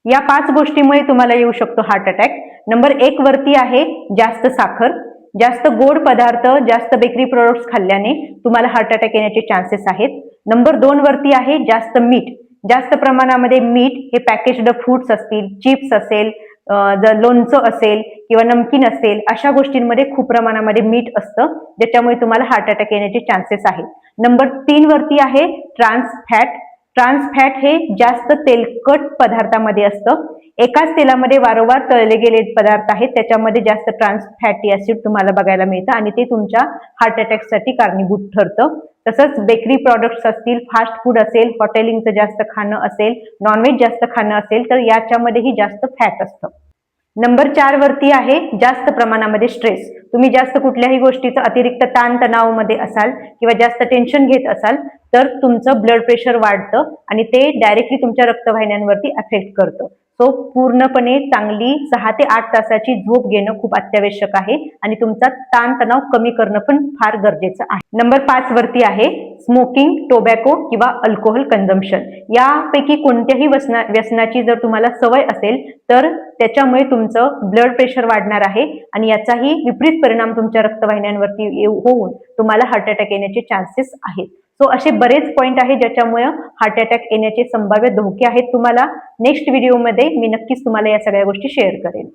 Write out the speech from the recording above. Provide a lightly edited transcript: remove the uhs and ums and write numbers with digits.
या 5 गोष्टीमुळे तुम्हाला येऊ शकतो हार्ट अटॅक. नंबर 1 वरती आहे जास्त साखर, जास्त गोड पदार्थ, जास्त बेकरी प्रोडक्ट्स खाल्ल्याने तुम्हाला हार्ट अटॅक येण्याचे चान्सेस आहेत. नंबर 2 वरती आहे जास्त मीठ, जास्त प्रमाणामध्ये मीठ, हे पॅकेज्ड फूड्स असतील, चिप्स असेल, जर लोणचं असेल किंवा नमकीन असेल, अशा गोष्टींमध्ये खूप प्रमाणामध्ये मीठ असतं, ज्याच्यामुळे तुम्हाला हार्ट अटॅक येण्याचे चान्सेस आहेत. नंबर 3 वरती आहे ट्रान्स फॅट. ट्रान्स फॅट हे जास्त तेलकट पदार्थामध्ये असतं. एकाच तेलामध्ये वारंवार तळले गेले पदार्थ आहेत, त्याच्यामध्ये जास्त ट्रान्स फॅटी ऍसिड तुम्हाला बघायला मिळतं आणि ते तुमच्या हार्ट अटॅकसाठी कारणीभूत ठरतं. तसंच बेकरी प्रॉडक्ट्स असतील, फास्ट फूड असेल, हॉटेलिंगचं जास्त खाणं असेल, नॉनव्हेज जास्त खाणं असेल, तर याच्यामध्येही जास्त फॅट असतं. नंबर 4 वरती आहे जास्त प्रमाणामध्ये स्ट्रेस. तुम्ही जास्त कुठल्याही गोष्टीचं अतिरिक्त ताणतणावामध्ये असाल किंवा जास्त टेन्शन घेत असाल तर तुमचं ब्लड प्रेशर वाढतं आणि ते डायरेक्टली तुमच्या रक्तवाहिन्यांवरती अफेक्ट करतं. सो पूर्णपणे चांगली 6 ते 8 तासाची झोप घेणं खूप अत्यावश्यक आहे आणि तुमचा ताणतणाव कमी करणं पण फार गरजेचं आहे. नंबर 5 वरती आहे स्मोकिंग, टोबॅको किंवा अल्कोहोल कन्झम्पशन. यापैकी कोणत्याही व्यसनाची जर तुम्हाला सवय असेल तर त्याच्यामुळे तुमचं ब्लड प्रेशर वाढणार आहे आणि याचाही विपरीत परिणाम तुमच्या रक्तवाहिन्यांवरती होऊन तुम्हाला हार्ट अटॅक येण्याचे चान्सेस आहेत. सो असे बरेच पॉइंट आहेत ज्याच्यामुळे हार्ट अटॅक येण्याचे संभाव्य धोके आहेत. तुम्हाला नेक्स्ट व्हिडिओमध्ये मी नक्कीच तुम्हाला या सगळ्या गोष्टी शेअर करेन.